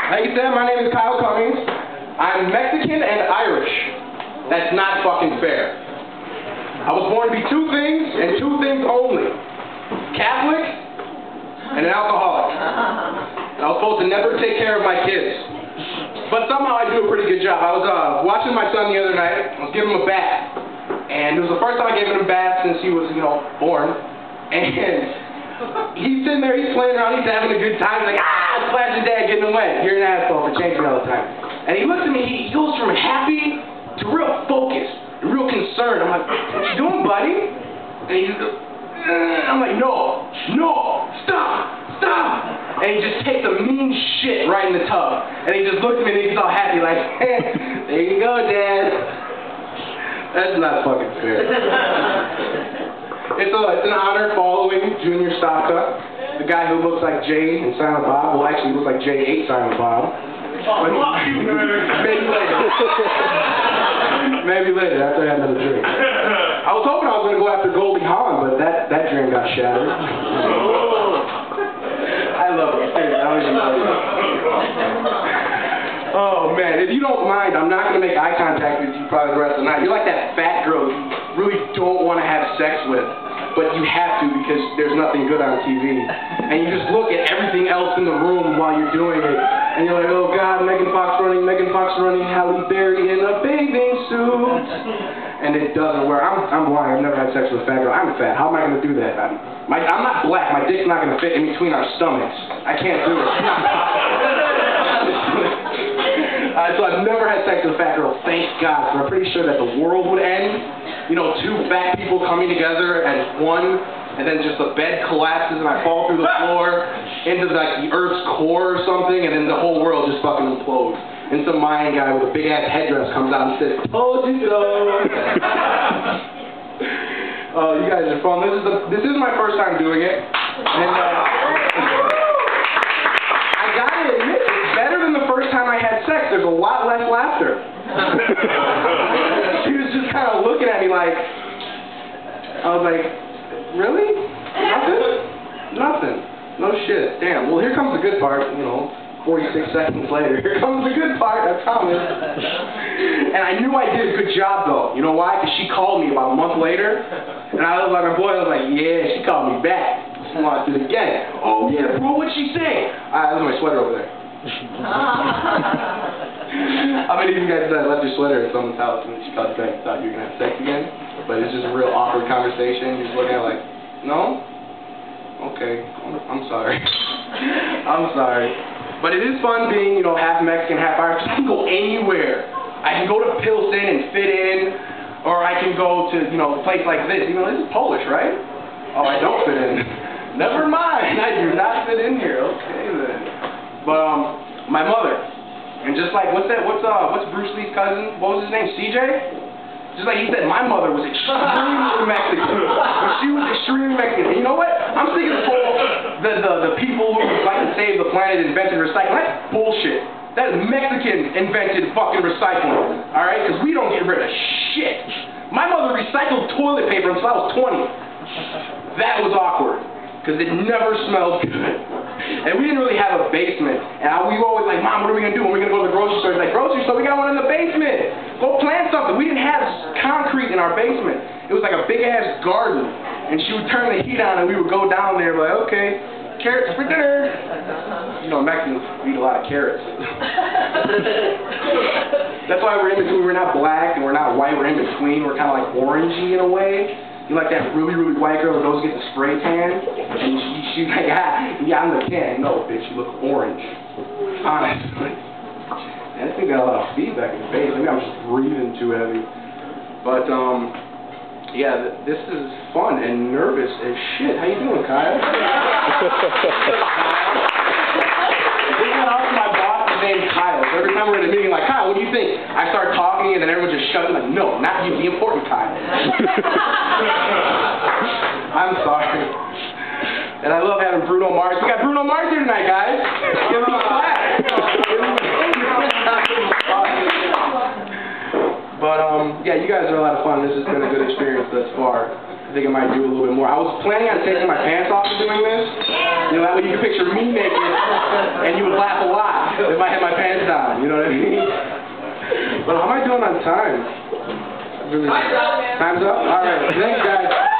Like you said, my name is Kyle Cummings. I'm Mexican and Irish. That's not fucking fair. I was born to be two things and two things only. Catholic and an alcoholic. I was supposed to never take care of my kids. But somehow I do a pretty good job. I was watching my son the other night. I was giving him a bath. And it was the first time I gave him a bath since he was, born. And he's sitting there, he's playing around, he's having a good time. He's like, glad your dad getting him wet. You're an asshole for changing me all the time. And he looks at me, he goes from happy to real focused, real concerned. I'm like, what you doing, buddy? And he's I'm like, no, stop. And he just takes a mean shit right in the tub. And he just looks at me and he's all happy, like, there you go, Dad. That's not fucking fair. It's an honor following Junior Stopka, the guy who looks like Jay in Silent Bob. Well, actually, he looks like Jay ate Silent Bob. But maybe later. Maybe later, after I had another drink. I was hoping I was going to go after Goldie Hawn, but that dream got shattered. I love it. Oh, man, if you don't mind, I'm not going to make eye contact with you probably the rest of the night. You're like that fat girl you really don't want to have sex with, but you have to because there's nothing good on TV. And you just look at everything else in the room while you're doing it, and you're like, oh, God, Megan Fox running, Halle Berry in a bathing suit. And it doesn't work. I'm blind. I've never had sex with a fat girl. I'm fat. How am I going to do that? I'm not black. My dick's not going to fit in between our stomachs. I can't do it. So I've never had sex with a fat girl, thank God. So I'm pretty sure that the world would end. Two fat people coming together as one, and then just the bed collapses and I fall through the floor into like the Earth's core or something, and then the whole world just fucking implodes. And some Mayan guy with a big ass headdress comes out and says, "Told you so." Oh, you guys are fun. This is my first time doing it, and I gotta admit, it's better than the first time I had sex. There's a lot less laughter. She was just kind of looking at me like, I was like, really? Nothing? No shit. Damn. Well, here comes the good part. 46 seconds later, here comes the good part, I promise. And I knew I did a good job, though. You know why? Because she called me about a month later, and I was like, my boy was like, yeah, she called me back. She wanted to do it again. Oh, yeah, bro, what'd she say? That was my sweater over there. How many of you guys left your sweater at someone's house and she called you back and thought you were going to have sex again? But it's just a real awkward conversation. You're just looking at it like, no? Okay, I'm sorry. I'm sorry. But it is fun being, half Mexican, half Irish. I can go anywhere. I can go to Pilsen and fit in, or I can go to, a place like this. This is Polish, right? Oh, I don't fit in. Never mind. I do not fit in here. Okay, then. But, my mother, and just like, what's Bruce Lee's cousin? What was his name? CJ? Just like he said, my mother was extremely Mexican. She was extremely Mexican. And you know what? I'm sick of this whole, the people who like to save the planet invented recycling. That's bullshit. That is Mexican invented fucking recycling. Alright? Because we don't get rid of shit. My mother recycled toilet paper until I was 20. That was awkward. Because it never smelled good. And we didn't really have a basement. And we were always like, Mom, what are we going to do? When we going to go to the grocery store? She's like, grocery store? We got one in the basement. Go plant something. We didn't have concrete in our basement. It was like a big-ass garden. And she would turn the heat on and we would go down there like, okay, carrots for dinner. Mexicans eat a lot of carrots. That's why we're in between. We're not black and we're not white. We're in between. We're kind of like orangey in a way. You like that really, really white girl who goes to get the spray tan, and she's like, yeah, I'm the tan. No, bitch, you look orange. Honestly. I think I got a lot of feedback in the face. Maybe I'm just breathing too heavy. But, yeah, this is fun and nervous as shit. How you doing, Kyle? My boss is named Kyle. So every time we're in a meeting, like, Kyle, what do you think? I start talking, and then everyone just shuts like, no, not you, the important Kyle. I'm sorry. And I love having Bruno Mars. We got Bruno Mars here tonight, guys. Give him a clap. But, yeah, you guys are a lot of fun. This has been a good experience thus far. think I might do a little bit more. I was planning on taking my pants off and doing this. You know, that way you can picture me naked, and you would laugh a lot if I had my pants down. You know what I mean? But how am I doing on time? Time's up? All right. Thanks, guys.